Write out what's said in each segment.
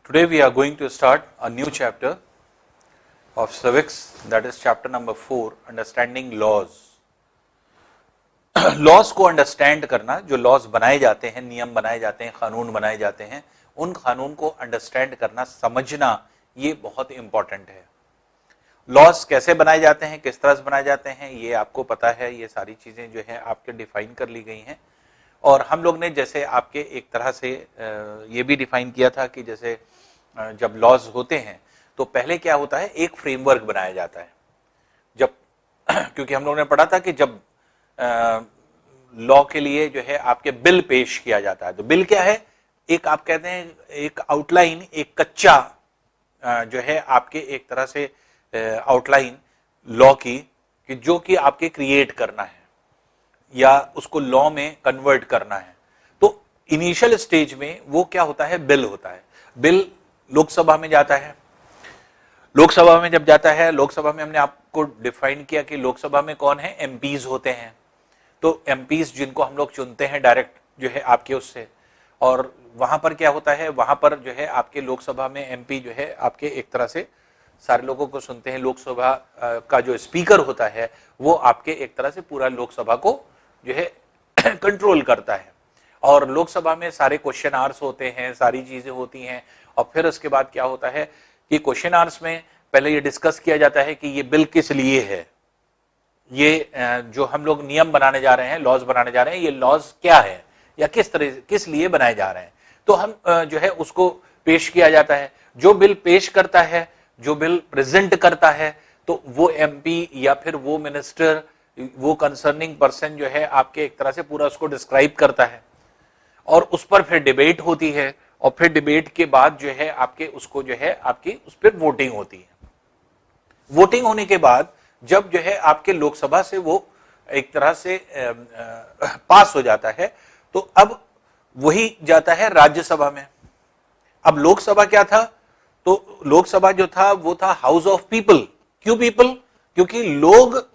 Today we are going to start a new chapter of civics, that is chapter number 4, understanding laws. Laws को understand करना, जो laws बनाए जाते हैं, नियम बनाए जाते हैं, कानून बनाए जाते हैं, उन कानून को अंडरस्टैंड करना, समझना, ये बहुत इंपॉर्टेंट है. लॉज कैसे बनाए जाते हैं, किस तरह से बनाए जाते हैं, ये आपको पता है. ये सारी चीजें जो है आपके डिफाइन कर ली गई हैं. और हम लोग ने जैसे आपके एक तरह से ये भी डिफाइन किया था कि जैसे जब लॉज होते हैं तो पहले क्या होता है, एक फ्रेमवर्क बनाया जाता है. जब क्योंकि हम लोगों ने पढ़ा था कि जब लॉ के लिए जो है आपके बिल पेश किया जाता है, तो बिल क्या है, एक आप कहते हैं एक आउटलाइन, एक कच्चा जो है आपके एक तरह से आउटलाइन लॉ की, कि जो कि आपके क्रिएट करना है या उसको लॉ में कन्वर्ट करना है. तो इनिशियल स्टेज में वो क्या होता है, बिल होता है. बिल लोकसभा में जाता है. लोकसभा में जब जाता है, लोकसभा में हमने आपको डिफाइन किया कि लोकसभा में कौन है, एमपीज होते हैं. तो एमपीज जिनको हम लोग चुनते हैं डायरेक्ट जो है आपके उससे, और वहां पर क्या होता है, वहां पर जो है आपके लोकसभा में एमपी जो है आपके एक तरह से सारे लोगों को सुनते हैं. लोकसभा का जो स्पीकर होता है वो आपके एक तरह से पूरा लोकसभा को जो है कंट्रोल करता है. और लोकसभा में सारे क्वेश्चन आवर्स होते हैं, सारी चीजें होती हैं. और फिर उसके बाद क्या होता है कि क्वेश्चन आवर्स में पहले ये डिस्कस किया जाता है कि ये बिल किस लिए है, ये जो हम लोग नियम बनाने जा रहे हैं, लॉज बनाने जा रहे हैं, ये लॉज क्या है या किस लिए बनाए जा रहे हैं. तो हम जो है उसको पेश किया जाता है. जो बिल पेश करता है, जो बिल प्रेजेंट करता है, तो वो एमपी या फिर वो मिनिस्टर, वो कंसर्निंग पर्सन जो है आपके एक तरह से पूरा उसको डिस्क्राइब करता है. और उस पर फिर डिबेट होती है, और फिर डिबेट के बाद जो है आपके उसको जो है आपकी उस पर वोटिंग होती है. वोटिंग होने के बाद जब जो है आपके लोकसभा से वो एक तरह से पास हो जाता है, तो अब वही जाता है राज्यसभा में. अब लोकसभा क्या था, तो लोकसभा जो था वो था हाउस ऑफ पीपल. क्यों पीपल, क्योंकि लोग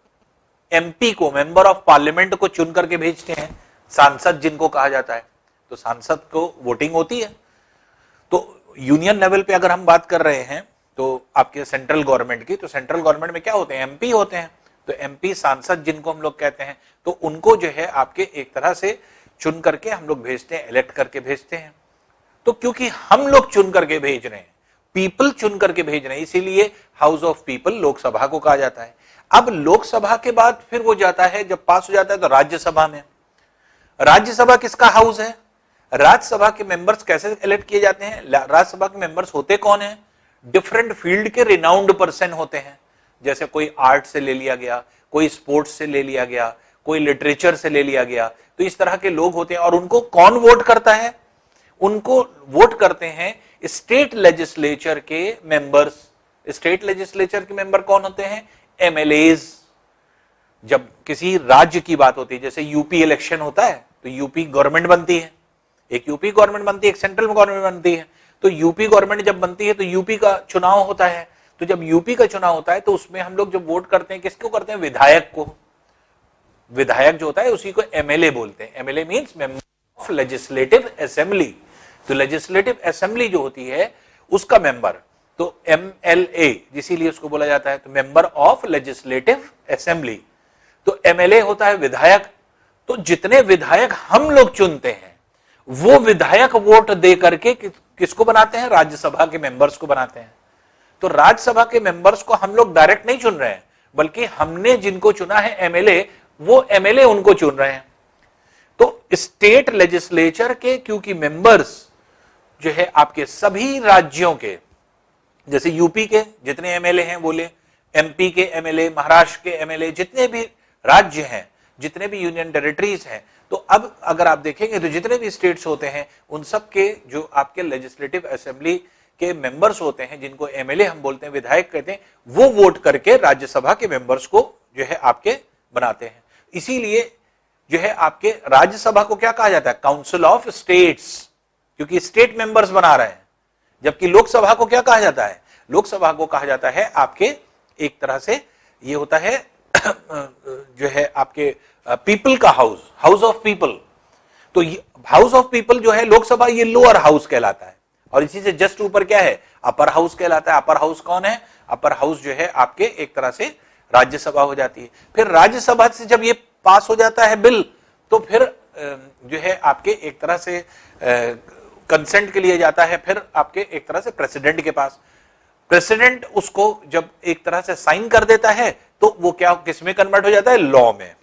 एमपी को, मेंबर ऑफ पार्लियामेंट को चुन करके भेजते हैं, सांसद जिनको कहा जाता है. तो सांसद को वोटिंग होती है. तो यूनियन लेवल पे अगर हम बात कर रहे हैं तो आपके सेंट्रल गवर्नमेंट की, तो सेंट्रल गवर्नमेंट में क्या होते हैं, एमपी होते हैं. तो एमपी सांसद जिनको हम लोग कहते हैं, तो उनको जो है आपके एक तरह से चुन करके हम लोग भेजते हैं, इलेक्ट करके भेजते हैं. तो क्योंकि हम लोग चुन करके भेज रहे हैं, पीपल चुन करके भेज रहे हैं, इसीलिए हाउस ऑफ पीपल लोकसभा को कहा जाता है. अब लोकसभा के बाद फिर वो जाता है, जब पास हो जाता है तो राज्यसभा में. राज्यसभा किसका हाउस है, राज्यसभा के मेंबर्स कैसे इलेक्ट किए जाते हैं, राज्यसभा के मेंबर्स होते कौन हैं, डिफरेंट फील्ड के रिनाउंड पर्सन होते हैं. जैसे कोई आर्ट से ले लिया गया, कोई स्पोर्ट्स से ले लिया गया, कोई लिटरेचर से ले लिया गया. तो इस तरह के लोग होते हैं. और उनको कौन वोट करता है, उनको वोट करते हैं स्टेट लेजिस्लेचर के मेंबर्स. स्टेट लेजिस्लेचर के मेंबर कौन होते हैं, एमएलएज. जब किसी राज्य की बात होती है, जैसे यूपी इलेक्शन होता है, तो यूपी गवर्नमेंट बनती है, एक यूपी गवर्नमेंट बनती है, एक सेंट्रल गवर्नमेंट बनती है. तो यूपी गवर्नमेंट जब बनती है तो यूपी का चुनाव होता है. तो जब यूपी का चुनाव होता है तो उसमें हम लोग जब वोट करते हैं, किसको करते हैं, विधायक को. विधायक जो होता है उसी को एमएलए बोलते हैं. MLA means member of legislative assembly. तो लेजिस्लेटिव असेंबली जो होती है उसका मेंबर, तो एमएलए, इसीलिए उसको बोला जाता है, तो मेंबर ऑफ लेजिस्लेटिव असेंबली. तो एमएलए होता है विधायक. तो जितने विधायक हम लोग चुनते हैं, वो विधायक वोट दे करके किसको बनाते हैं, राज्यसभा के मेंबर्स को बनाते हैं. तो राज्यसभा के मेंबर्स को हम लोग डायरेक्ट नहीं चुन रहे हैं, बल्कि हमने जिनको चुना है एमएलए, वो एमएलए उनको चुन रहे हैं. तो स्टेट लेजिस्लेचर के क्योंकि मेंबर्स जो है आपके सभी राज्यों के, जैसे यूपी के जितने एमएलए हैं वो ले, एमपी के एमएलए, महाराष्ट्र के एमएलए, जितने भी राज्य हैं, जितने भी यूनियन टेरिटरीज हैं. तो अब अगर आप देखेंगे तो जितने भी स्टेट्स होते हैं, उन सब के जो आपके लेजिस्लेटिव असेंबली के मेंबर्स होते हैं, जिनको एमएलए हम बोलते हैं, विधायक कहते हैं, वो वोट करके राज्यसभा के मेंबर्स को जो है आपके बनाते हैं. इसीलिए जो है आपके राज्यसभा को क्या कहा जाता है, काउंसिल ऑफ स्टेट्स, क्योंकि स्टेट मेंबर्स बना रहे हैं. जबकि लोकसभा को क्या कहा जाता है, लोकसभा को कहा जाता है आपके एक तरह से ये होता है जो है आपके पीपल का हाउस, हाउस ऑफ पीपल. तो हाउस ऑफ पीपल जो है लोकसभा, ये लोअर हाउस कहलाता है. और इसी से जस्ट ऊपर क्या है, अपर हाउस कहलाता है। अपर हाउस कौन है, अपर हाउस जो है आपके एक तरह से राज्यसभा हो जाती है। फिर राज्यसभा से जब ये पास हो जाता है बिल, तो फिर जो है आपके एक तरह से कंसेंट के लिए जाता है, फिर आपके एक तरह से प्रेसिडेंट के पास। प्रेसिडेंट उसको जब एक तरह से साइन कर देता है तो वो क्या किस में कन्वर्ट हो जाता है, लॉ में।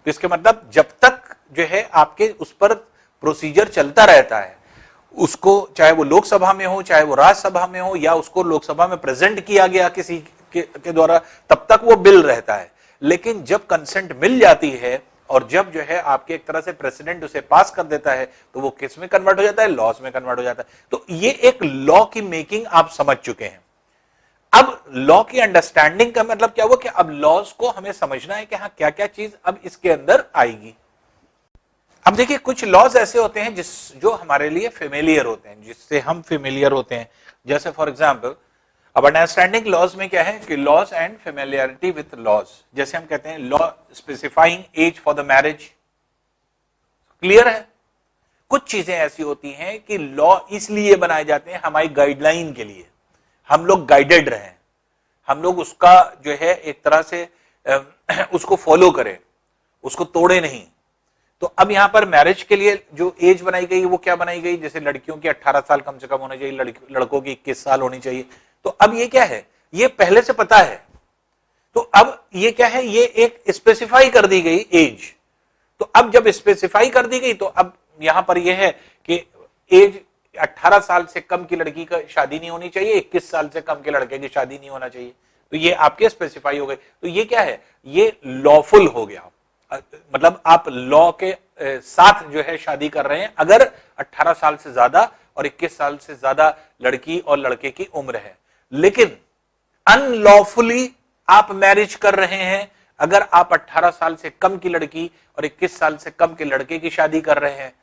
तो इसके मतलब जब तक जो है आपके उस पर प्रोसीजर चलता रहता है, उसको चाहे वो लोकसभा में हो चाहे वो राज्यसभा में हो, या उसको लोकसभा में प्रेजेंट किया गया किसी के द्वारा, तब तक वो बिल रहता है। लेकिन जब कंसेंट मिल जाती है और जब जो है आपके एक तरह से प्रेसिडेंट उसे पास कर देता है, तो वो किस में कन्वर्ट हो जाता है, लॉज में कन्वर्ट हो जाता है। तो ये एक लॉ की मेकिंग आप समझ चुके हैं। अब लॉ की अंडरस्टैंडिंग का मतलब क्या हुआ कि अब लॉज को हमें समझना है कि हाँ क्या क्या चीज अब इसके अंदर आएगी। अब देखिए कुछ लॉज ऐसे होते हैं जो हमारे लिए फेमिलियर होते हैं, जिससे हम फेमिलियर होते हैं। जैसे फॉर एग्जांपल अब अंडरस्टैंडिंग लॉज में क्या है कि laws and familiarity with laws. जैसे हम कहते हैं law specifying age for the marriage, clear है। कुछ चीजें ऐसी होती हैं कि लॉ इसलिए बनाए जाते हैं हमारी गाइडलाइन के लिए, हम लोग गाइडेड रहें, हम लोग उसका जो है एक तरह से उसको फॉलो करें, उसको तोड़े नहीं। तो अब यहां पर मैरिज के लिए जो एज बनाई गई वो क्या बनाई गई, जैसे लड़कियों की 18 साल कम से कम होना चाहिए, लड़कों की 21 साल होनी चाहिए। तो अब ये क्या है, ये पहले से पता है। तो अब ये क्या है, ये एक स्पेसिफाई कर दी गई एज। तो अब जब स्पेसिफाई कर दी गई तो अब यहां पर यह है कि एज 18 साल से कम की लड़की का शादी नहीं होनी चाहिए, 21 साल से कम के लड़के की शादी नहीं होना चाहिए। तो ये आपके स्पेसिफाई हो गए। तो ये क्या है, ये लॉफुल हो गया, मतलब आप लॉ के साथ जो है शादी कर रहे हैं अगर 18 साल से ज्यादा और 21 साल से ज्यादा लड़की और लड़के की उम्र है। लेकिन अनलॉफुली आप मैरिज कर रहे हैं अगर आप 18 साल से कम की लड़की और 21 साल से कम के लड़के की शादी कर रहे हैं,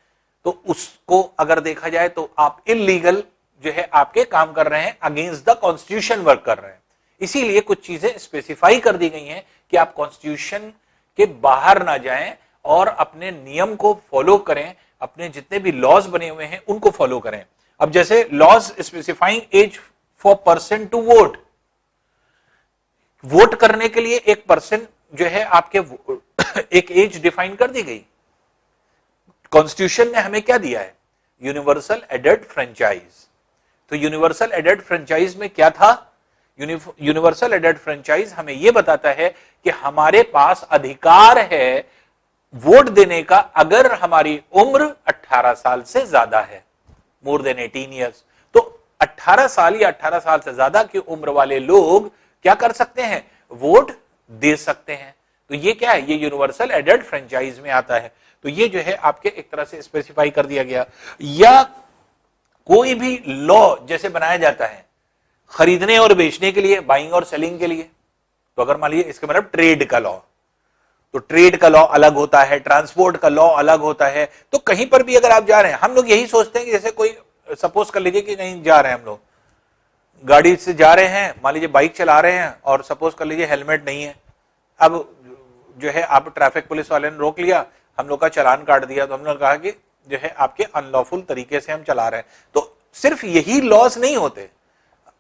तो उसको अगर देखा जाए तो आप इलीगल जो है आपके काम कर रहे हैं, अगेंस्ट द कॉन्स्टिट्यूशन वर्क कर रहे हैं। इसीलिए कुछ चीजें स्पेसिफाई कर दी गई हैं कि आप कॉन्स्टिट्यूशन के बाहर ना जाएं और अपने नियम को फॉलो करें, अपने जितने भी लॉज बने हुए हैं उनको फॉलो करें। अब जैसे laws specifying age for person to vote, vote करने के लिए एक पर्सन जो है आपके एक एज डिफाइन कर दी गई। कॉन्स्टिट्यूशन ने हमें क्या दिया है, यूनिवर्सल एडल्ट फ्रेंचाइज। तो यूनिवर्सल एडल्ट फ्रेंचाइज में क्या था, यूनिवर्सल एडल्ट फ्रेंचाइज हमें यह बताता है कि हमारे पास अधिकार है वोट देने का अगर हमारी उम्र 18 साल से ज्यादा है, मोर देन 18 ईयर्स। तो 18 साल या 18 साल से ज्यादा की उम्र वाले लोग क्या कर सकते हैं, वोट दे सकते हैं। तो ये क्या है, ये यूनिवर्सल एडल्ट फ्रेंचाइज में आता है। तो ये जो है आपके एक तरह से स्पेसिफाई कर दिया गया। या कोई भी लॉ जैसे बनाया जाता है खरीदने और बेचने के लिए, बाइंग और सेलिंग के लिए, तो अगर मान लीजिए इसका मतलब ट्रेड का लॉ, तो ट्रेड का लॉ अलग होता है, ट्रांसपोर्ट का लॉ अलग होता है। तो कहीं पर भी अगर आप जा रहे हैं, हम लोग यही सोचते हैं कि जैसे कोई सपोज कर लीजिए कि कहीं जा रहे हैं, हम लोग गाड़ी से जा रहे हैं, मान लीजिए बाइक चला रहे हैं और सपोज कर लीजिए हेलमेट नहीं है। अब जो है आप ट्रैफिक पुलिस वाले ने रोक लिया, हम लोग का चालान काट दिया, तो हमने कहा कि जो है आपके अनलॉफुल तरीके से हम चला रहे हैं। तो सिर्फ यही लॉस नहीं होते,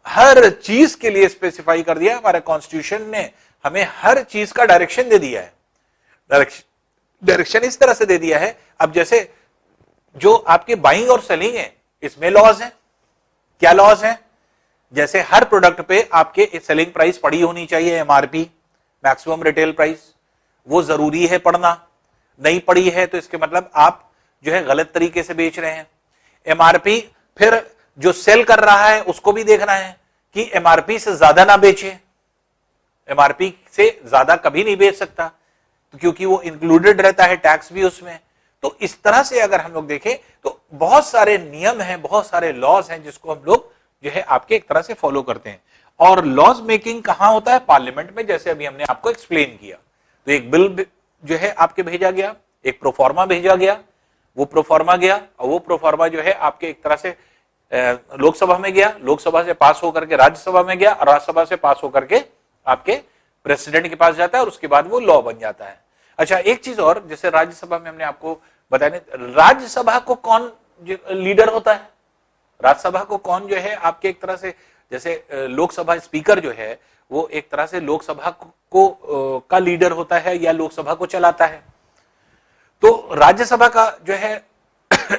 हर चीज के लिए स्पेसिफाई कर दिया हमारे कॉन्स्टिट्यूशन ने, हमें हर चीज का डायरेक्शन दे दिया है। डायरेक्शन इस तरह से दे दिया है। अब जैसे जो आपके बाइंग और सेलिंग है, इसमें लॉज है। क्या लॉज है, जैसे हर प्रोडक्ट पे आपके सेलिंग प्राइस पड़ी होनी चाहिए, एमआरपी, मैक्सिमम रिटेल प्राइस, वो जरूरी है पढ़ना। नहीं पड़ी है तो इसके मतलब आप जो है गलत तरीके से बेच रहे हैं। एमआरपी, फिर जो सेल कर रहा है उसको भी देखना है कि एमआरपी से ज्यादा ना बेचे, एमआरपी से ज्यादा कभी नहीं बेच सकता, तो क्योंकि वो इंक्लूडेड रहता है टैक्स भी उसमें। तो इस तरह से अगर हम लोग देखें तो बहुत सारे नियम हैं, बहुत सारे लॉज हैं जिसको हम लोग जो है आपके एक तरह से फॉलो करते हैं। और लॉज मेकिंग कहां होता है, पार्लियामेंट में, जैसे अभी हमने आपको एक्सप्लेन किया। तो एक बिल जो है आपके भेजा गया, एक प्रोफार्मा भेजा गया, वो प्रोफार्मा गया और वो प्रोफार्मा जो है आपके एक तरह से लोकसभा में गया, लोकसभा से पास होकर के राज्यसभा में गया और राज्यसभा से पास होकर के आपके प्रेसिडेंट के पास जाता है और उसके बाद वो लॉ बन जाता है। अच्छा, एक चीज और, जैसे राज्यसभा में हमने आपको बताया, राज्यसभा को कौन लीडर होता है, राज्यसभा को कौन जो है आपके एक तरह से, जैसे लोकसभा स्पीकर जो है वो एक तरह से लोकसभा को का लीडर होता है या लोकसभा को चलाता है। तो राज्यसभा का जो है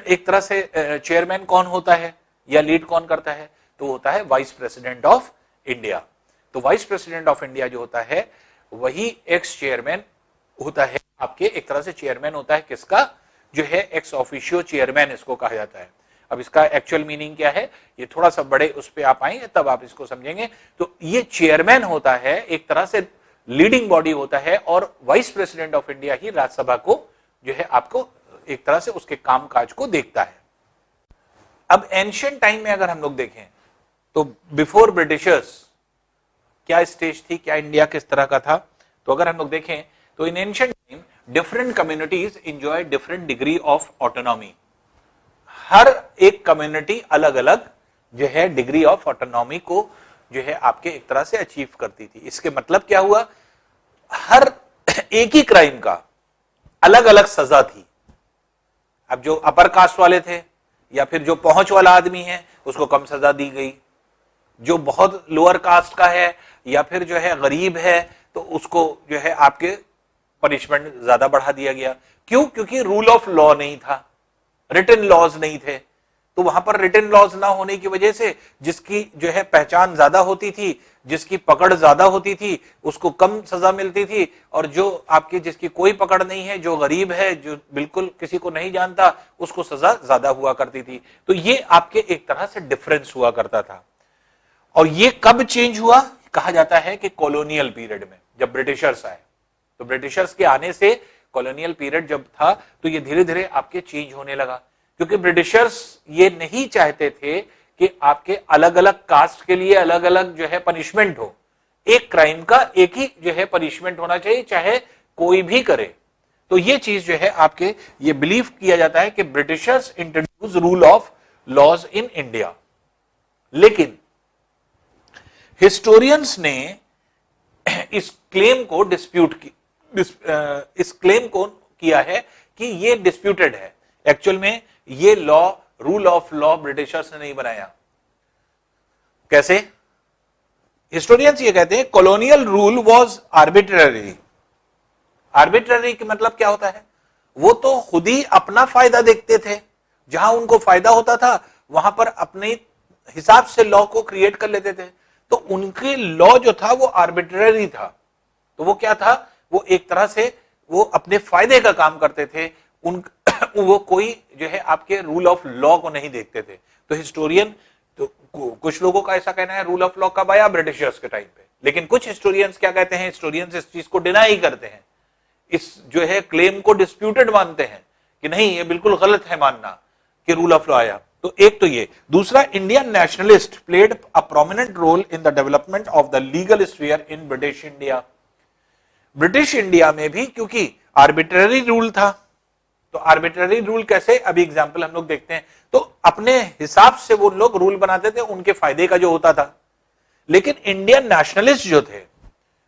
एक तरह से चेयरमैन कौन होता है या लीड कौन करता है, तो होता है वाइस प्रेसिडेंट ऑफ इंडिया। तो वाइस प्रेसिडेंट ऑफ इंडिया जो होता है वही एक्स चेयरमैन होता है, आपके एक तरह से चेयरमैन होता है किसका, जो है एक्स ऑफिशियो चेयरमैन इसको कहा जाता है। अब इसका एक्चुअल मीनिंग क्या है, ये थोड़ा सा बड़े उस पे आप आएंगे तब आप इसको समझेंगे। तो ये चेयरमैन होता है, एक तरह से लीडिंग बॉडी होता है, और वाइस प्रेसिडेंट ऑफ इंडिया ही राज्यसभा को जो है आपको एक तरह से उसके कामकाज को देखता है। अब एंशिएंट टाइम में अगर हम लोग देखें तो बिफोर ब्रिटिशर्स क्या स्टेज थी, क्या इंडिया किस तरह का था, तो अगर हम लोग देखें तो in ancient time different communities enjoy different degree of autonomy. हर एक कम्युनिटी अलग अलग जो है डिग्री ऑफ ऑटोनॉमी को जो है आपके एक तरह से अचीव करती थी। इसके मतलब क्या हुआ, हर एक ही क्राइम का अलग अलग सजा थी। अब जो अपर कास्ट वाले थे या फिर जो पहुंच वाला आदमी है उसको कम सजा दी गई, जो बहुत लोअर कास्ट का है या फिर जो है गरीब है तो उसको जो है आपके पनिशमेंट ज्यादा बढ़ा दिया गया। क्यों? क्योंकि रूल ऑफ लॉ नहीं था, रिटन लॉज नहीं थे। तो वहां पर रिटन लॉज ना होने की वजह से जिसकी जो है पहचान ज्यादा होती थी, जिसकी पकड़ ज्यादा होती थी, उसको कम सजा मिलती थी, और जो आपकी जिसकी कोई पकड़ नहीं है, जो गरीब है, जो बिल्कुल किसी को नहीं जानता, उसको सजा ज्यादा हुआ करती थी। तो ये आपके एक तरह से डिफरेंस हुआ करता था। और ये कब चेंज हुआ, कहा जाता है कि कॉलोनियल पीरियड में, जब ब्रिटिशर्स आए। तो ब्रिटिशर्स के आने से कॉलोनियल पीरियड जब था तो ये धीरे धीरे आपके चेंज होने लगा, क्योंकि ब्रिटिशर्स ये नहीं चाहते थे कि आपके अलग अलग कास्ट के लिए अलग अलग जो है पनिशमेंट हो। एक क्राइम का एक ही जो है पनिशमेंट होना चाहिए, चाहे कोई भी करे। तो ये चीज जो है आपके ये बिलीव किया जाता है कि Britishers introduce rule of laws in India. लेकिन हिस्टोरियंस ने इस क्लेम को डिस्प्यूट की, इस क्लेम को किया है कि ये डिस्प्यूटेड है। एक्चुअल में ये law, rule of law Britishers ने नहीं बनाया। कैसे? हिस्टोरियंस ये कहते हैं colonial rule was arbitrary. Arbitrary का मतलब क्या होता है, वो तो खुद ही अपना फायदा देखते थे, जहां उनको फायदा होता था वहां पर अपने हिसाब से लॉ को क्रिएट कर लेते थे। तो उनके लॉ जो था वो आर्बिट्ररी था। तो वो क्या था, वो एक तरह से वो अपने फायदे का काम करते थे, वो कोई जो है आपके रूल ऑफ लॉ को नहीं देखते थे। तो हिस्टोरियन, तो कुछ लोगों का ऐसा कहना है रूल ऑफ लॉ कब आया, ब्रिटिशर्स के टाइम पे। लेकिन कुछ हिस्टोरियंस क्या कहते हैं, हिस्टोरियंस इस चीज को डिनाई करते हैं, इस जो है क्लेम को डिस्प्यूटेड मानते हैं कि नहीं, ये बिल्कुल गलत है मानना कि रूल ऑफ लॉ आया। तो एक तो ये, दूसरा Indian nationalist played a prominent role in the development of the legal sphere in British India. British India में भी क्योंकि आर्बिट्ररी रूल था, तो आर्बिट्ररी रूल कैसे, अभी एग्जांपल हम लोग देखते हैं। तो अपने हिसाब से वो लोग रूल बनाते थे, उनके फायदे का जो होता था। लेकिन इंडियन नेशनलिस्ट जो थे,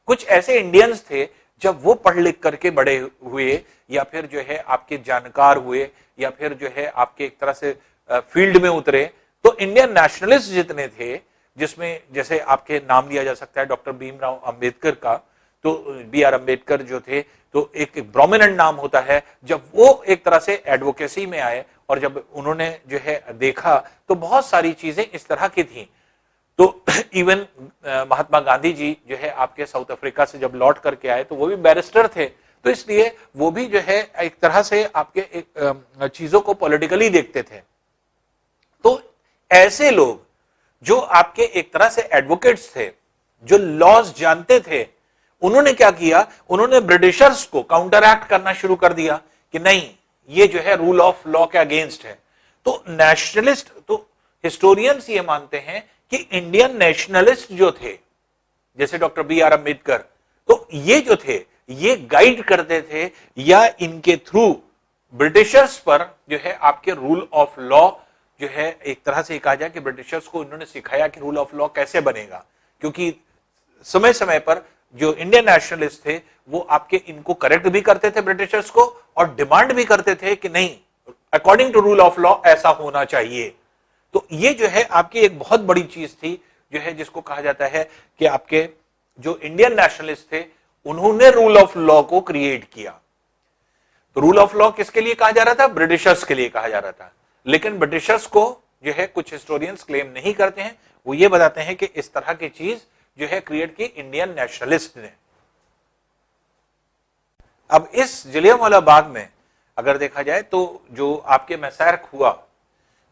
कुछ ऐसे इंडियंस थे जब वो पढ़ लिख करके बड़े हुए या फिर जो है आपके जानकार हुए या फिर जो है आपके एक तरह से फील्ड में उतरे, तो इंडियन नेशनलिस्ट जितने थे, जिसमें जैसे आपके नाम लिया जा सकता है डॉक्टर भीमराव अंबेडकर का, तो बी.आर. अंबेडकर जो थे, तो एक प्रोमिनेंट नाम होता है। जब वो एक तरह से एडवोकेसी में आए और जब उन्होंने जो है देखा तो बहुत सारी चीजें इस तरह की थी। तो इवन महात्मा गांधी जी जो है आपके साउथ अफ्रीका से जब लौट करके आए तो वो भी बैरिस्टर थे, तो इसलिए वो भी जो है एक तरह से आपके एक चीजों को पॉलिटिकली देखते थे। तो ऐसे लोग जो आपके एक तरह से एडवोकेट्स थे, जो लॉज जानते थे, उन्होंने क्या किया, उन्होंने ब्रिटिशर्स को काउंटरएक्ट करना शुरू कर दिया कि नहीं, ये जो है रूल ऑफ लॉ के अगेंस्ट है। तो नेशनलिस्ट, तो हिस्टोरियंस ये मानते हैं कि इंडियन नेशनलिस्ट जो थे, जैसे डॉक्टर बी.आर. अंबेडकर, तो ये जो थे ये गाइड करते थे या इनके थ्रू ब्रिटिशर्स पर जो है आपके रूल ऑफ लॉ जो है एक तरह से कहा जाए कि ब्रिटिशर्स को इन्होंने सिखाया कि रूल ऑफ लॉ कैसे बनेगा। क्योंकि समय समय पर जो इंडियन नेशनलिस्ट थे वो आपके इनको करेक्ट भी करते थे ब्रिटिशर्स को, और डिमांड भी करते थे कि नहीं, according to rule of law ऐसा होना चाहिए। तो ये जो है आपकी एक बहुत बड़ी चीज थी, जो है जिसको कहा जाता है कि आपके जो इंडियन नेशनलिस्ट थे उन्होंने रूल ऑफ लॉ को क्रिएट किया। तो रूल ऑफ लॉ किसके लिए कहा जा रहा था? ब्रिटिशर्स के लिए कहा जा रहा था। लेकिन ब्रिटिशर्स को जो है कुछ हिस्टोरियंस क्लेम नहीं करते हैं, वो ये बताते हैं कि इस तरह की चीज जो है क्रिएट की इंडियन नेशनलिस्ट ने। अब इस जलियांवाला बाग में अगर देखा जाए तो जो आपके मैसायर हुआ,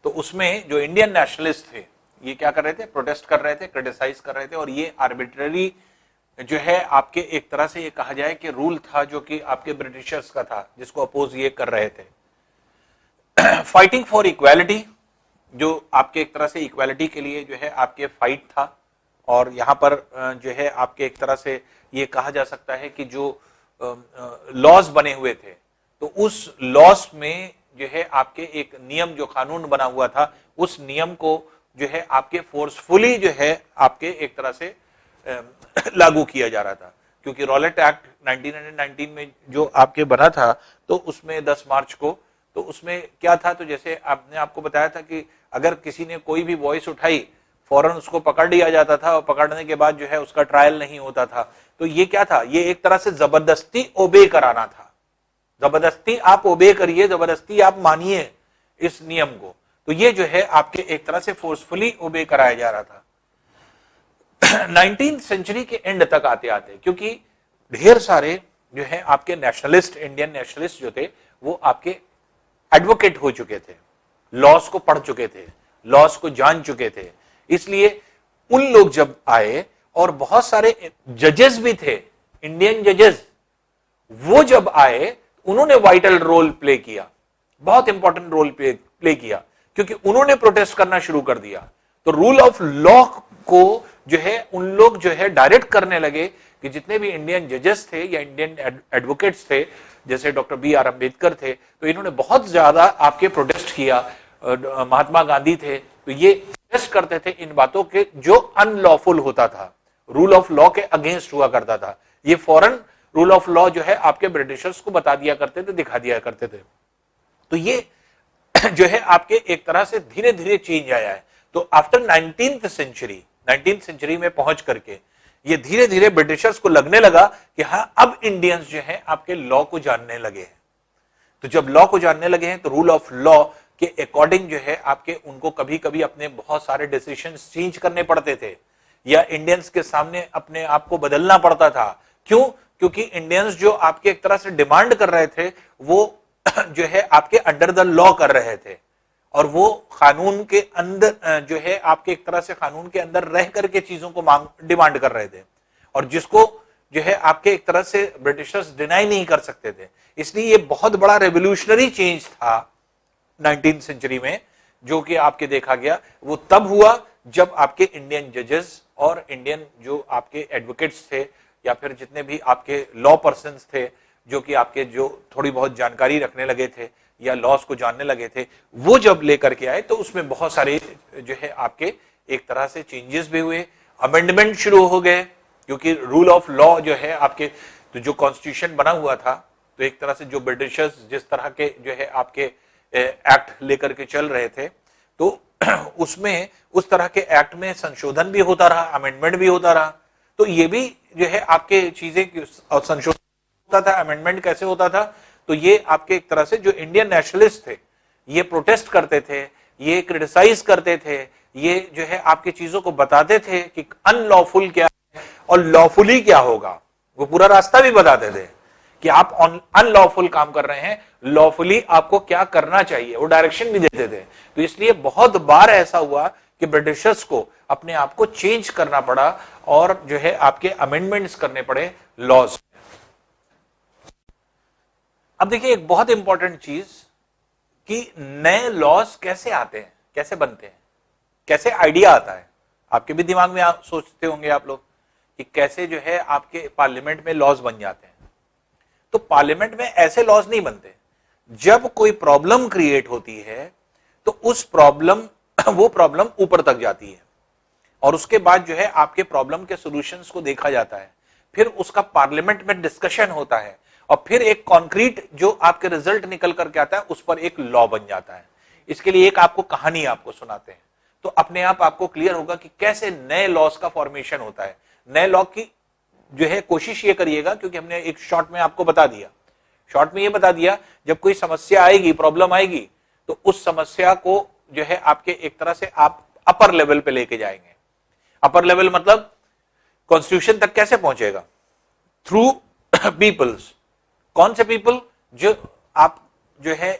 तो उसमें जो इंडियन नेशनलिस्ट थे ये क्या कर रहे थे? प्रोटेस्ट कर रहे थे, क्रिटिसाइज कर रहे थे, और ये आर्बिट्ररी जो है आपके एक तरह से ये कहा जाए कि रूल था जो कि आपके ब्रिटिशर्स का था, जिसको अपोज ये कर रहे थे। फाइटिंग फॉर इक्वालिटी, जो आपके एक तरह से इक्वालिटी के लिए जो है आपके फाइट था, और यहां पर जो है आपके एक तरह से ये कहा जा सकता है कि जो लॉज बने हुए थे, तो उस लॉज में जो है आपके एक नियम, जो कानून बना हुआ था, उस नियम को जो है आपके फोर्सफुली जो है आपके एक तरह से लागू किया जा रहा था। क्योंकि रॉलेट एक्ट 1919 में जो आपके बना था, तो उसमें 10 मार्च को, तो उसमें क्या था, तो जैसे आपने आपको बताया था कि अगर किसी ने कोई भी वॉइस उठाई, फौरन उसको पकड़ लिया जाता था, और पकड़ने के बाद जो है उसका ट्रायल नहीं होता था। तो ये क्या था? ये एक तरह से जबरदस्ती ओबे कराना था। जबरदस्ती आप ओबे करिए, जबरदस्ती आप मानिए इस नियम को। तो ये जो है आपके एक तरह से फोर्सफुली ओबे कराया जा रहा था। 19th सेंचुरी के एंड तक आते आते, क्योंकि ढेर सारे जो है आपके नेशनलिस्ट, इंडियन नेशनलिस्ट जो थे, वो आपके एडवोकेट हो चुके थे, लॉस को पढ़ चुके थे, लॉस को जान चुके थे। इसलिए उन लोग जब आए, और बहुत सारे जजेस भी थे, इंडियन जजेस, वो जब आए, उन्होंने वाइटल रोल प्ले किया, बहुत इंपॉर्टेंट रोल प्ले किया, क्योंकि उन्होंने प्रोटेस्ट करना शुरू कर दिया। तो रूल ऑफ लॉ को जो है उन लोग जो है डायरेक्ट करने लगे कि जितने भी इंडियन जजेस थे या इंडियन एडवोकेट्स थे, जैसे डॉक्टर B.R. अम्बेडकर थे, तो इन्होंने बहुत ज्यादा आपके प्रोटेस्ट किया। महात्मा गांधी थे, तो ये प्रोटेस्ट करते थे इन बातों के जो अनलॉफुल होता था, रूल ऑफ लॉ के अगेंस्ट हुआ करता था। ये फॉरन रूल ऑफ लॉ जो है आपके ब्रिटिशर्स को बता दिया करते थे, दिखा दिया करते थे। तो ये जो है आपके एक तरह से धीरे धीरे चेंज आया है। तो आफ्टर 19th सेंचुरी में पहुंच करके ये धीरे धीरे ब्रिटिशर्स को लगने लगा कि हाँ, अब इंडियंस जो है आपके लॉ को जानने लगे हैं। तो जब लॉ को जानने लगे हैं, तो रूल ऑफ लॉ के अकॉर्डिंग जो है आपके उनको कभी कभी अपने बहुत सारे डिसीजंस चेंज करने पड़ते थे, या इंडियंस के सामने अपने आप को बदलना पड़ता था। क्यों? क्योंकि इंडियंस जो आपके एक तरह से डिमांड कर रहे थे, वो जो है आपके अंडर द लॉ कर रहे थे, और वो कानून के अंदर जो है आपके एक तरह से कानून के अंदर रह करके चीजों को डिमांड कर रहे थे, और जिसको जो है आपके एक तरह से ब्रिटिशर्स डिनाई नहीं कर सकते थे। इसलिए ये बहुत बड़ा रेवोल्यूशनरी चेंज था 19th सेंचुरी में, जो कि आपके देखा गया। वो तब हुआ जब आपके इंडियन जजेस और इंडियन जो आपके एडवोकेट्स थे, या फिर जितने भी आपके लॉ पर्सन्स थे, जो कि आपके जो थोड़ी बहुत जानकारी रखने लगे थे या लॉस को जानने लगे थे, वो जब लेकर के आए, तो उसमें बहुत सारे जो है आपके एक तरह से चेंजेस भी हुए, अमेंडमेंट शुरू हो गए। क्योंकि रूल ऑफ लॉ जो है आपके, तो जो कॉन्स्टिट्यूशन बना हुआ था, तो एक तरह से जो ब्रिटिशर्स जिस तरह के जो है आपके एक्ट लेकर के चल रहे थे, तो उसमें उस तरह के एक्ट में संशोधन भी होता रहा, अमेंडमेंट भी होता रहा। तो ये भी जो है आपके चीजें संशोधन होता था, अमेंडमेंट कैसे होता था, तो ये आपके एक तरह से जो इंडियन नेशनलिस्ट थे, ये प्रोटेस्ट करते थे, ये क्रिटिसाइज करते थे, ये जो है आपकी चीजों को बताते थे कि अनलॉफुल क्या है और लॉफुली क्या होगा। वो पूरा रास्ता भी बताते थे कि आप अनलॉफुल काम कर रहे हैं, लॉफुली आपको क्या करना चाहिए, वो डायरेक्शन भी देते थे। तो इसलिए बहुत बार ऐसा हुआ कि ब्रिटिशर्स को अपने आप को चेंज करना पड़ा, और जो है आपके अमेंडमेंट्स करने पड़े लॉज। अब देखिए एक बहुत इंपॉर्टेंट चीज कि नए लॉज कैसे आते हैं, कैसे बनते हैं, कैसे आइडिया आता है। आपके भी दिमाग में आप सोचते होंगे आप लोग कि कैसे जो है आपके पार्लियामेंट में लॉज बन जाते हैं। तो पार्लियामेंट में ऐसे लॉज नहीं बनते। जब कोई प्रॉब्लम क्रिएट होती है, तो उस वो प्रॉब्लम ऊपर तक जाती है, और उसके बाद जो है आपके प्रॉब्लम के सॉल्यूशंस को देखा जाता है, फिर उसका पार्लियामेंट में डिस्कशन होता है, और फिर एक कॉन्क्रीट जो आपके रिजल्ट निकल करके आता है, उस पर एक लॉ बन जाता है। इसके लिए एक आपको कहानी आपको सुनाते हैं। तो अपने आप आपको क्लियर होगा कि कैसे नए लॉस का फॉर्मेशन होता है। नए लॉ की जो है कोशिश ये करिएगा, क्योंकि हमने एक शॉर्ट में आपको बता दिया, शॉर्ट में ये बता दिया, जब कोई समस्या आएगी, प्रॉब्लम आएगी, तो उस समस्या को जो है आपके एक तरह से आप अपर लेवल पे लेके जाएंगे। अपर लेवल मतलब कॉन्स्टिट्यूशन तक कैसे पहुंचेगा? Through peoples. कौन से पीपल? जो आप जो है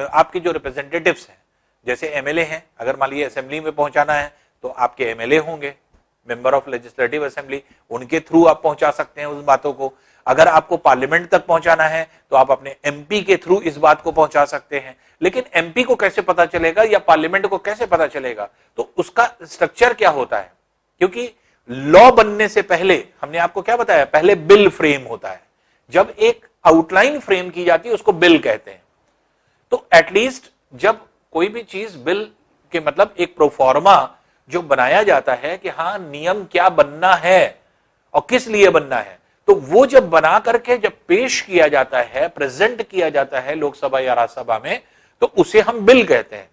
आपके जो रिप्रेजेंटेटिव्स हैं, जैसे एमएलए हैं, अगर मान लीजिए असेंबली में पहुंचाना है तो आपके एमएलए होंगे, मेंबर ऑफ लेजिस्लेटिव असेंबली, उनके थ्रू आप पहुंचा सकते हैं उस बातों को। अगर आपको पार्लियामेंट तक पहुंचाना है तो आप अपने एमपी के थ्रू इस बात को पहुंचा सकते हैं। लेकिन एमपी को कैसे पता चलेगा या पार्लियामेंट को कैसे पता चलेगा? तो उसका स्ट्रक्चर क्या होता है? क्योंकि लॉ बनने से पहले हमने आपको क्या बताया, पहले बिल फ्रेम होता है। जब एक आउटलाइन फ्रेम की जाती है उसको बिल कहते हैं। तो एटलीस्ट जब कोई भी चीज बिल के मतलब एक प्रोफॉर्मा जो बनाया जाता है कि हाँ नियम क्या बनना है और किस लिए बनना है, तो वो जब बना करके जब पेश किया जाता है, प्रेजेंट किया जाता है लोकसभा या राज्यसभा में, तो उसे हम बिल कहते हैं।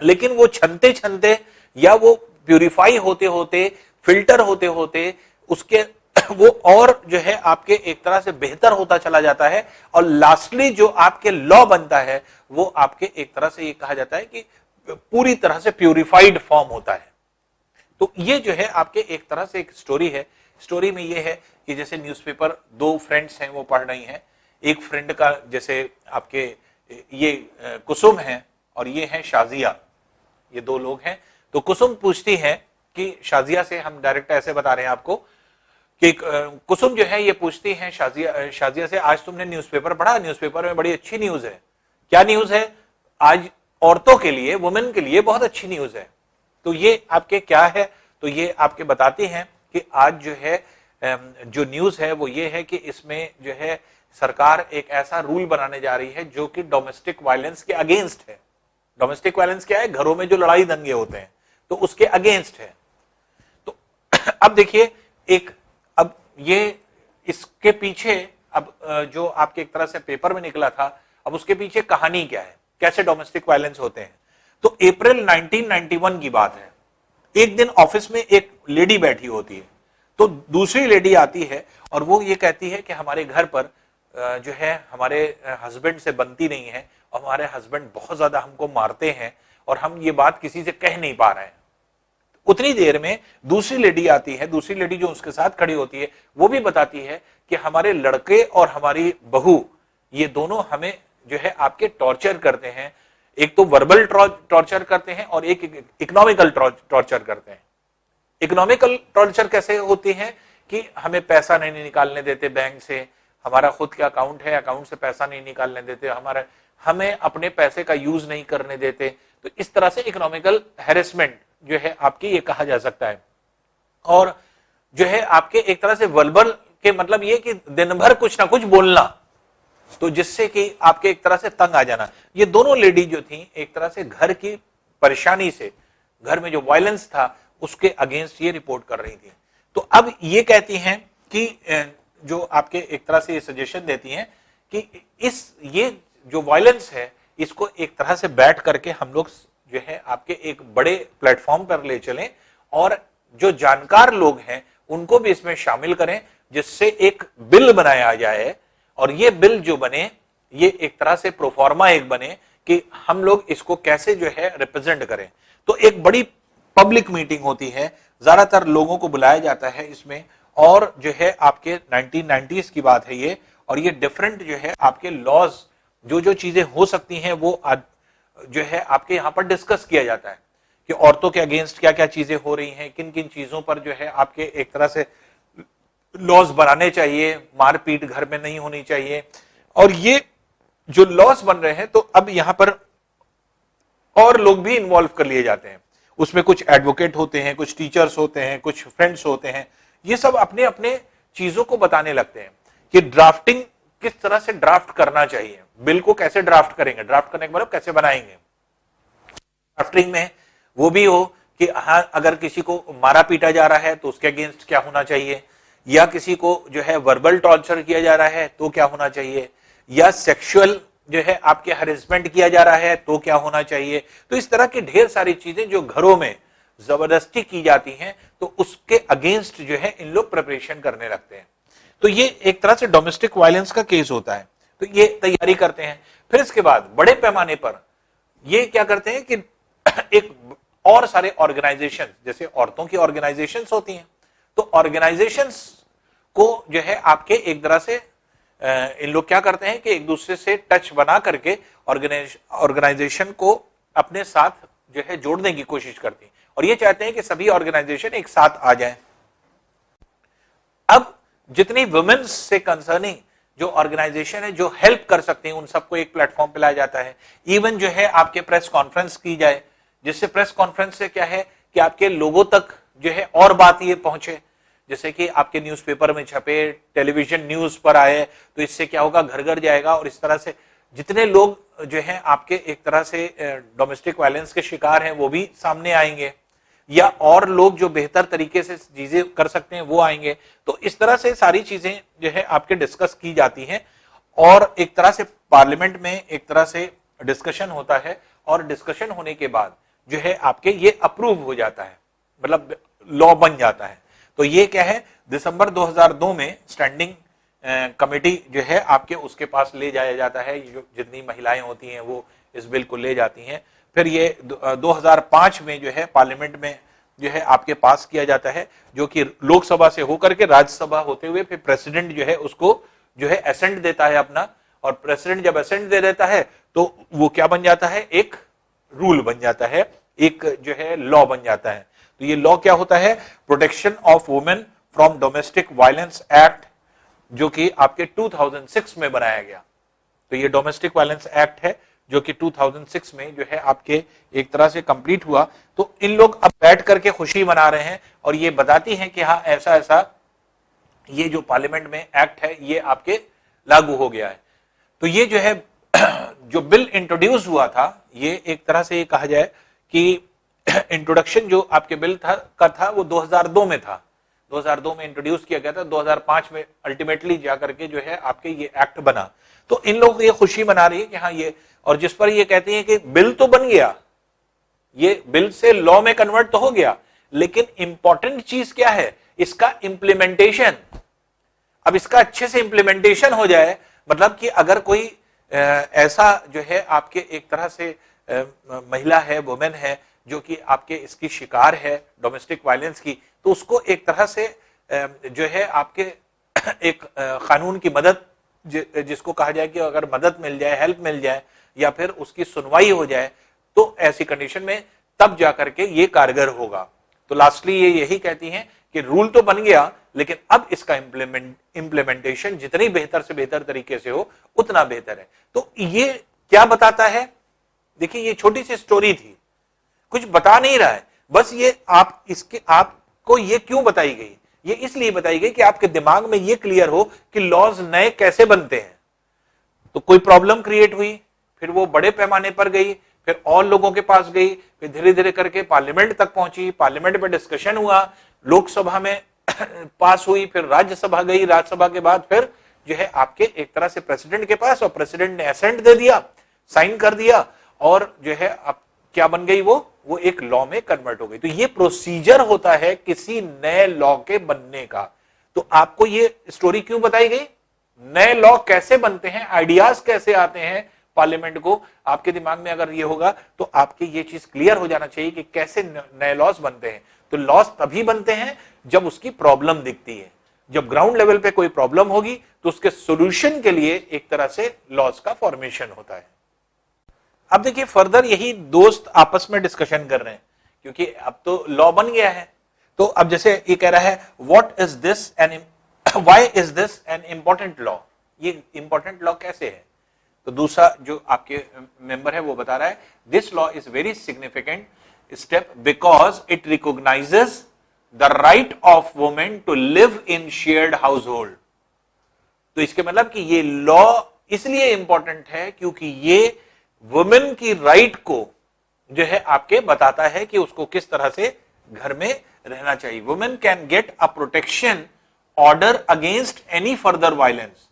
लेकिन वो छनते छनते या वो प्यूरिफाई होते होते, फिल्टर होते होते उसके वो और जो है आपके एक तरह से बेहतर होता चला जाता है, और लास्टली जो आपके लॉ बनता है वो आपके एक तरह से ये कहा जाता है कि पूरी तरह से प्यूरिफाइड फॉर्म होता है। तो ये जो है आपके एक तरह से एक स्टोरी है। स्टोरी में ये है कि जैसे न्यूज़पेपर, दो फ्रेंड्स हैं वो पढ़ रही हैं। एक फ्रेंड का जैसे आपके ये कुसुम है और ये है शाजिया, ये दो लोग हैं। तो कुसुम पूछती है कि शाजिया से, हम डायरेक्ट ऐसे बता रहे हैं आपको कि कुसुम जो है ये पूछती है शाजिया से, आज तुमने न्यूज़पेपर पढ़ा? न्यूज़पेपर में बड़ी अच्छी न्यूज है। क्या न्यूज है? आज औरतों के लिए, वुमेन के लिए बहुत अच्छी न्यूज है। तो ये आपके क्या है? तो ये आपके बताती हैं कि आज जो है जो न्यूज है वो ये है कि इसमें जो है सरकार एक ऐसा रूल बनाने जा रही है जो कि डोमेस्टिक वायलेंस के अगेंस्ट है। डोमेस्टिक वायलेंस क्या है? घरों में जो लड़ाई दंगे होते हैं, तो उसके अगेंस्ट है। तो अब देखिए एक, अब ये इसके पीछे अब जो आपके एक तरह से पेपर में निकला था, अब उसके पीछे कहानी क्या है, कैसे डोमेस्टिक वायलेंस होते हैं। तो अप्रैल 1991 की बात है। एक दिन ऑफिस में एक लेडी बैठी होती है, तो दूसरी लेडी आती है और वो ये कहती है कि हमारे घर पर जो है हमारे हस्बैंड से बनती नहीं है, और हमारे हस्बैंड बहुत ज्यादा हमको मारते हैं और हम ये बात किसी से कह नहीं पा रहे हैं। उतनी देर में दूसरी लेडी आती है, दूसरी लेडी जो उसके साथ खड़ी होती है वो भी बताती है कि हमारे लड़के और हमारी बहू ये दोनों हमें जो है आपके टॉर्चर करते हैं। एक तो वर्बल टॉर्चर करते हैं और एक इकोनॉमिकल टॉर्चर करते हैं। इकोनॉमिकल टॉर्चर कैसे होती है कि हमें पैसा नहीं निकालने देते बैंक से, हमारा खुद का अकाउंट है, अकाउंट से पैसा नहीं निकालने देते, हमें अपने पैसे का यूज नहीं करने देते। तो इस तरह से इकोनॉमिकल हैरेसमेंट जो है आपकी ये कहा जा सकता है। और जो है आपके एक तरह से वर्बल के मतलब ये कि दिन भर कुछ ना कुछ बोलना, तो जिससे कि आपके एक तरह से तंग आ जाना। ये दोनों लेडी जो थी एक तरह से घर की परेशानी से, घर में जो वायलेंस था उसके अगेंस्ट ये रिपोर्ट कर रही थी। तो अब ये कहती हैं कि जो आपके एक तरह से ये सजेशन देती हैं कि ये जो वायलेंस है इसको एक तरह से बैठ करके हम लोग जो है आपके एक बड़े प्लेटफॉर्म पर ले चलें, और जो जानकार लोग हैं उनको भी इसमें शामिल करें, जिससे एक बिल बनाया जाए। और ये बिल जो बने ये एक तरह से प्रोफॉर्मा एक बने कि हम लोग इसको कैसे जो है रिप्रेजेंट करें। तो एक बड़ी पब्लिक मीटिंग होती है, ज्यादातर लोगों को बुलाया जाता है इसमें, और जो है आपके 1990s की बात है ये, और ये डिफरेंट जो है आपके लॉज, जो जो चीजें हो सकती हैं वो जो है आपके यहां पर डिस्कस किया जाता है कि औरतों के अगेंस्ट क्या क्या चीजें हो रही हैं, किन किन चीजों पर जो है आपके एक तरह से लॉज बनाने चाहिए, मारपीट घर में नहीं होनी चाहिए। और ये जो लॉज बन रहे हैं तो अब यहां पर और लोग भी इन्वॉल्व कर लिए जाते हैं। उसमें कुछ एडवोकेट होते हैं, कुछ टीचर्स होते हैं, कुछ फ्रेंड्स होते हैं। ये सब अपने अपने चीजों को बताने लगते हैं कि ड्राफ्टिंग किस तरह से ड्राफ्ट करना चाहिए, बिल को कैसे ड्राफ्ट करेंगे, ड्राफ्ट करने के मतलब कैसे बनाएंगे। ड्राफ्टिंग में वो भी हो कि हाँ अगर किसी को मारा पीटा जा रहा है तो उसके अगेंस्ट क्या होना चाहिए, या किसी को जो है वर्बल टॉर्चर किया जा रहा है तो क्या होना चाहिए, या सेक्सुअल जो है आपके हरेसमेंट किया जा रहा है तो क्या होना चाहिए। तो इस तरह की ढेर सारी चीजें जो घरों में जबरदस्ती की जाती हैं, तो उसके अगेंस्ट जो है इन लोग प्रिपरेशन करने लगते हैं। तो ये एक तरह से डोमेस्टिक वायलेंस का केस होता है। तो ये तैयारी करते हैं। फिर इसके बाद बड़े पैमाने पर ये क्या करते हैं कि एक और सारे ऑर्गेनाइजेशन, जैसे औरतों की ऑर्गेनाइजेशंस होती हैं, तो ऑर्गेनाइजेशंस को जो है आपके एक तरह से इन लोग क्या करते हैं कि एक दूसरे से टच बना करके ऑर्गेनाइजेशन को अपने साथ जो है जोड़ने की कोशिश करती हैं, और ये चाहते हैं कि सभी ऑर्गेनाइजेशन एक साथ आ जाएं। अब जितनी वुमेन्स से कंसर्निंग जो ऑर्गेनाइजेशन है, जो हेल्प कर सकते हैं, उन सबको एक प्लेटफॉर्म पे लाया जाता है। इवन जो है आपके प्रेस कॉन्फ्रेंस की जाए, जिससे प्रेस कॉन्फ्रेंस से क्या है कि आपके लोगों तक जो है और बात ये पहुंचे, जैसे कि आपके न्यूज़पेपर में छपे, टेलीविजन न्यूज पर आए, तो इससे क्या होगा, घर घर जाएगा, और इस तरह से जितने लोग जो हैं आपके एक तरह से डोमेस्टिक वायलेंस के शिकार हैं वो भी सामने आएंगे, या और लोग जो बेहतर तरीके से चीजें कर सकते हैं वो आएंगे। तो इस तरह से सारी चीजें जो है आपके डिस्कस की जाती हैं, और एक तरह से पार्लियामेंट में एक तरह से डिस्कशन होता है, और डिस्कशन होने के बाद जो है आपके ये अप्रूव हो जाता है, मतलब लॉ बन जाता है। तो ये क्या है, दिसंबर 2002 में स्टैंडिंग कमेटी जो है आपके उसके पास ले जाया जाता है, जो जितनी महिलाएं होती हैं वो इस बिल को ले जाती हैं। फिर ये 2005 में जो है पार्लियामेंट में जो है आपके पास किया जाता है, जो कि लोकसभा से होकर के राज्यसभा होते हुए फिर प्रेसिडेंट जो है उसको जो है एसेंट देता है अपना, और प्रेसिडेंट जब एसेंट दे देता है तो वो क्या बन जाता है, एक रूल बन जाता है, एक जो है लॉ बन जाता है। तो ये लॉ क्या होता है, protection of women from domestic violence act, जो कि आपके 2006 में बनाया गया। तो ये डोमेस्टिक वायलेंस एक्ट है जो कि 2006 में जो है आपके एक तरह से कंप्लीट हुआ। तो इन लोग अब बैठ करके खुशी मना रहे हैं, और ये बताती हैं कि हाँ ऐसा ऐसा ये जो पार्लियामेंट में एक्ट है ये आपके लागू हो गया है। तो ये जो है जो बिल इंट्रोड्यूस हुआ था, ये एक तरह से ये कहा जाए कि इंट्रोडक्शन जो आपके बिल था वो 2002 में था, 2002 में इंट्रोड्यूस किया गया था, 2005 में अल्टीमेटली जाकर के जो है आपके ये एक्ट बना। तो इन लोग ये खुशी मना रही है कि हाँ ये, और जिस पर ये कहती है कि बिल तो बन गया, ये बिल से लॉ में कन्वर्ट तो हो गया, लेकिन इंपॉर्टेंट चीज क्या है, इसका इंप्लीमेंटेशन। अब इसका अच्छे से इंप्लीमेंटेशन हो जाए, मतलब कि अगर कोई ऐसा जो है आपके एक तरह से महिला है, वुमेन है, जो कि आपके इसकी शिकार है डोमेस्टिक वायलेंस की, तो उसको एक तरह से जो है आपके एक कानून की मदद, जिसको कहा जाए कि अगर मदद मिल जाए, हेल्प मिल जाए, या फिर उसकी सुनवाई हो जाए, तो ऐसी कंडीशन में तब जाकर के ये कारगर होगा। तो लास्टली ये यही कहती हैं कि रूल तो बन गया, लेकिन अब इसका इंप्लीमेंटेशन जितनी बेहतर से बेहतर तरीके से हो उतना बेहतर है। तो ये क्या बताता है, देखिए ये छोटी सी स्टोरी थी, कुछ बता नहीं रहा है, बस ये आपको ये क्यों बताई गई, ये इसलिए बताई गई कि आपके दिमाग में ये क्लियर हो कि लॉज नए कैसे बनते हैं। तो कोई प्रॉब्लम क्रिएट हुई, फिर वो बड़े पैमाने पर गई, फिर और लोगों के पास गई, फिर धीरे धीरे करके पार्लियामेंट तक पहुंची, पार्लियामेंट में डिस्कशन हुआ, लोकसभा में पास हुई, फिर राज्यसभा गई, राज्यसभा के बाद फिर जो है आपके एक तरह से प्रेसिडेंट के पास, और प्रेसिडेंट ने एसेंट दे दिया, साइन कर दिया, और जो है अब क्या बन गई, वो एक लॉ में कन्वर्ट हो गई। तो ये प्रोसीजर होता है किसी नए लॉ के बनने का। तो आपको ये स्टोरी क्यों बताई गई, नए लॉ कैसे बनते हैं, आइडियाज कैसे आते हैं पार्लियामेंट को, आपके दिमाग में अगर ये होगा तो आपके ये चीज क्लियर हो जाना चाहिए कि कैसे नए लॉज बनते हैं। तो लॉज तभी बनते हैं जब उसकी प्रॉब्लम दिखती है, जब ग्राउंड लेवल पे कोई प्रॉब्लम होगी तो उसके सॉल्यूशन के लिए एक तरह से लॉज का फॉर्मेशन होता है। अब देखिए फर्दर यही दोस्त आपस में डिस्कशन कर रहे हैं, क्योंकि अब तो लॉ बन गया है। तो अब जैसे ये कह रहा है what is this and why is this an important law, ये इंपॉर्टेंट लॉ कैसे है। तो दूसरा जो आपके मेंबर है वो बता रहा है this law is very significant step because it recognises the right of women to live in shared household. तो इसके मतलब कि ये लॉ इसलिए इंपॉर्टेंट है क्योंकि ये वुमेन की राइट को जो है आपके बताता है कि उसको किस तरह से घर में रहना चाहिए। Women can get a protection order against any further violence.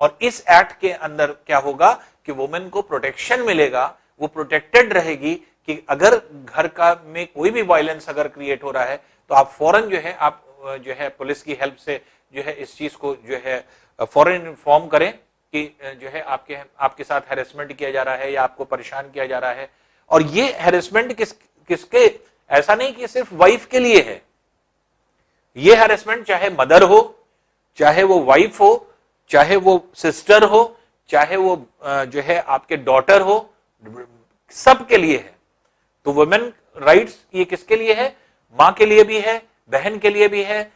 और इस एक्ट के अंदर क्या होगा कि वुमेन को प्रोटेक्शन मिलेगा, वो प्रोटेक्टेड रहेगी कि अगर घर का में कोई भी वायलेंस अगर क्रिएट हो रहा है तो आप फौरन जो है आप जो है पुलिस की हेल्प से जो है इस चीज को जो है फौरन इन्फॉर्म करें कि जो है आपके साथ हैरेसमेंट किया जा रहा है या आपको परेशान किया जा रहा है। और ये हैरेसमेंट किसके, ऐसा नहीं कि सिर्फ वाइफ के लिए है, ये हैरेसमेंट चाहे मदर हो, चाहे वो वाइफ हो, चाहे वो सिस्टर हो, चाहे वो जो है आपके डॉटर हो, सबके लिए है। तो वुमेन राइट्स ये किसके लिए है, मां के लिए भी है, बहन के लिए भी है,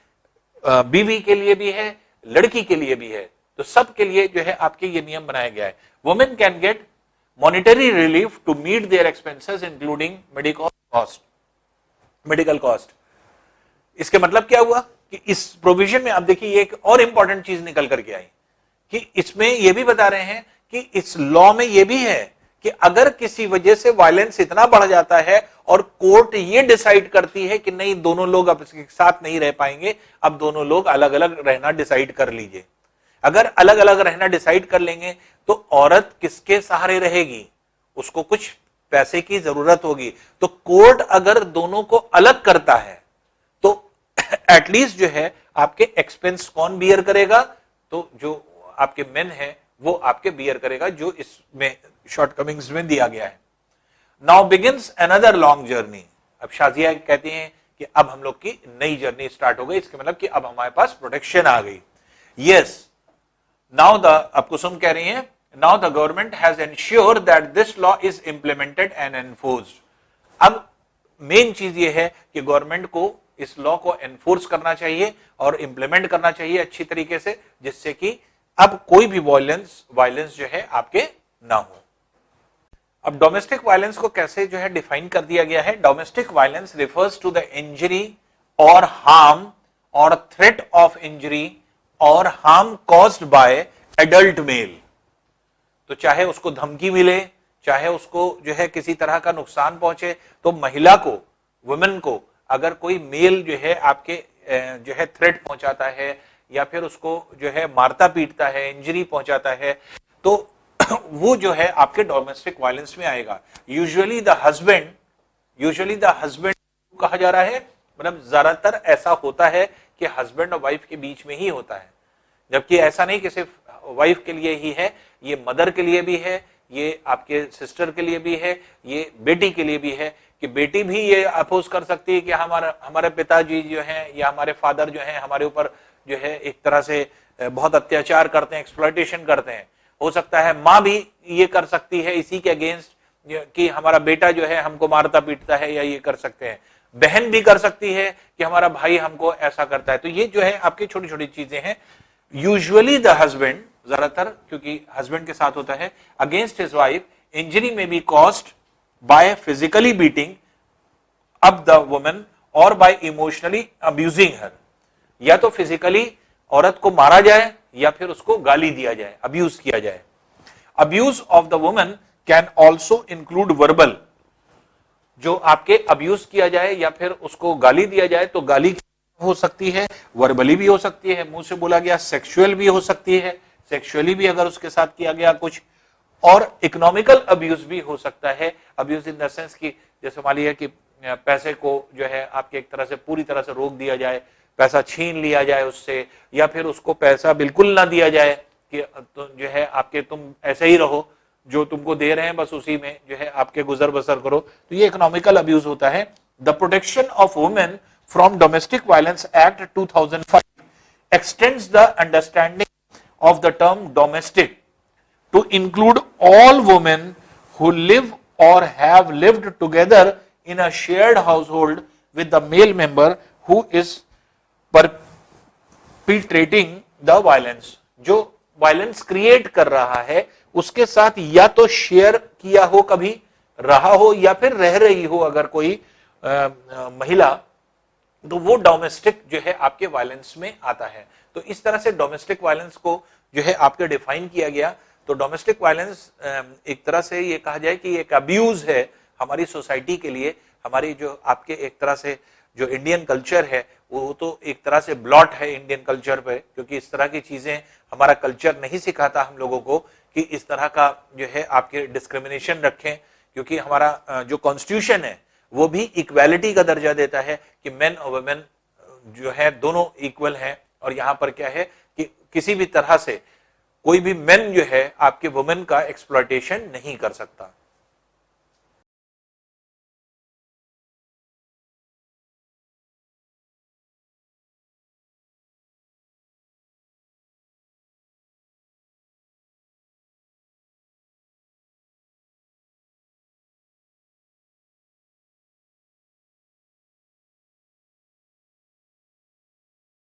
बीवी के लिए भी है, लड़की के लिए भी है। तो सबके लिए जो है आपके ये नियम बनाया गया है। Women can get monetary relief to meet their expenses including medical cost. इसके मतलब क्या हुआ कि इस प्रोविजन में आप देखिए ये एक और इंपॉर्टेंट चीज निकल करके आई कि इसमें यह भी बता रहे हैं कि इस लॉ में यह भी है कि अगर किसी वजह से वायलेंस इतना बढ़ जाता है और कोर्ट ये डिसाइड करती है कि नहीं दोनों लोग अब इसके साथ नहीं रह पाएंगे, अब दोनों लोग अलग अलग रहना डिसाइड कर लीजिए। अगर अलग अलग रहना डिसाइड कर लेंगे तो औरत किसके सहारे रहेगी, उसको कुछ पैसे की जरूरत होगी। तो कोर्ट अगर दोनों को अलग करता है तो एटलीस्ट जो है आपके एक्सपेंस कौन बियर करेगा, तो जो आपके मेन है वो आपके बियर करेगा, जो इसमें शॉर्टकमिंग्स में दिया गया है। Now begins another long journey. अब शाजिया कहती हैं कि अब हम लोग की नई जर्नी स्टार्ट हो गई, इसके मतलब कि अब हमारे पास प्रोटेक्शन आ गई। यस, नाउ अब कुसुम कह रही हैं now the government has ensured that this law is implemented and enforced. अब मेन चीज ये है कि गवर्नमेंट को इस लॉ को एनफोर्स करना चाहिए और इंप्लीमेंट करना चाहिए अच्छी तरीके से, जिससे कि अब कोई भी वायलेंस जो है आपके ना हो। अब डोमेस्टिक वायलेंस को कैसे जो है डिफाइन कर दिया गया है। Domestic violence refers to the injury और हार्म और थ्रेट ऑफ इंजरी और harm caused by adult male. तो चाहे उसको धमकी मिले, चाहे उसको जो है किसी तरह का नुकसान पहुंचे, तो महिला को, वुमेन को अगर कोई मेल जो है आपके जो है थ्रेट पहुंचाता है या फिर उसको जो है मारता पीटता है, इंजरी पहुंचाता है, तो वो जो है आपके डोमेस्टिक वायलेंस में आएगा। यूजुअली द हस्बैंड कहा जा रहा है, मतलब ज्यादातर ऐसा होता है कि हस्बैंड और वाइफ के बीच में ही होता है, जबकि ऐसा नहीं कि सिर्फ वाइफ के लिए ही है, ये मदर के लिए भी है, ये आपके सिस्टर के लिए भी है, ये बेटी के लिए भी है कि बेटी भी ये अपोज कर सकती है कि हमारे पिताजी जो हैं या हमारे फादर जो हैं हमारे ऊपर जो है एक तरह से बहुत अत्याचार करते हैं, एक्सप्लॉयटेशन करते हैं। हो सकता है माँ भी ये कर सकती है इसी के अगेंस्ट कि हमारा बेटा जो है हमको मारता पीटता है, या ये कर सकते हैं। बहन भी कर सकती है कि हमारा भाई हमको ऐसा करता है। तो ये जो है आपकी छोटी छोटी चीजें हैं। यूजुअली द हस्बैंड, ज्यादातर क्योंकि हस्बैंड के साथ होता है, अगेंस्ट हिज वाइफ इंजरी में B caused by physically beating up the woman और बाय इमोशनली अब्यूजिंग हर। या तो फिजिकली औरत को मारा जाए या फिर उसको गाली दिया जाए, अब्यूज किया जाए। Abuse of the woman can also include verbal. जो आपके अब्यूज किया जाए या फिर उसको गाली दिया जाए, तो गाली हो सकती है, वर्बली भी हो सकती है, मुंह से बोला गया, सेक्सुअल भी हो सकती है, सेक्सुअली भी अगर उसके साथ किया गया कुछ, और इकोनॉमिकल अब्यूज भी हो सकता है। अब्यूज इन द सेंस की जैसे मान लिया कि पैसे को जो है आपके एक तरह से पूरी तरह से रोक दिया जाए, पैसा छीन लिया जाए उससे, या फिर उसको पैसा बिल्कुल ना दिया जाए कि तो जो है आपके तुम ऐसे ही रहो, जो तुमको दे रहे हैं बस उसी में जो है आपके गुजर बसर करो। तो ये इकोनॉमिकल अब्यूज होता है। The protection of women from domestic violence act 2005 x tends the understanding of the term domestic to include all women who live or have lived together in a shared household with the male member who is perpetrating the violence। जो violence create कर रहा है उसके साथ या तो share किया हो, कभी रहा हो, या फिर रह रही हो अगर कोई महिला, तो वो डोमेस्टिक जो है आपके वायलेंस में आता है। तो इस तरह से डोमेस्टिक वायलेंस को जो है आपके डिफाइन किया गया। तो डोमेस्टिक वायलेंस एक तरह से ये कहा जाए कि एक अब्यूज है हमारी सोसाइटी के लिए। हमारी जो आपके एक तरह से जो इंडियन कल्चर है वो तो एक तरह से ब्लॉट है इंडियन कल्चर पे, क्योंकि इस तरह की चीजें हमारा कल्चर नहीं सिखाता हम लोगों को कि इस तरह का जो है आपके डिस्क्रिमिनेशन रखें, क्योंकि हमारा जो कॉन्स्टिट्यूशन है वो भी इक्वालिटी का दर्जा देता है कि मेन और वुमेन जो है दोनों इक्वल हैं। और यहां पर क्या है कि किसी भी तरह से कोई भी मेन जो है आपके वुमेन का एक्सप्लॉयटेशन नहीं कर सकता।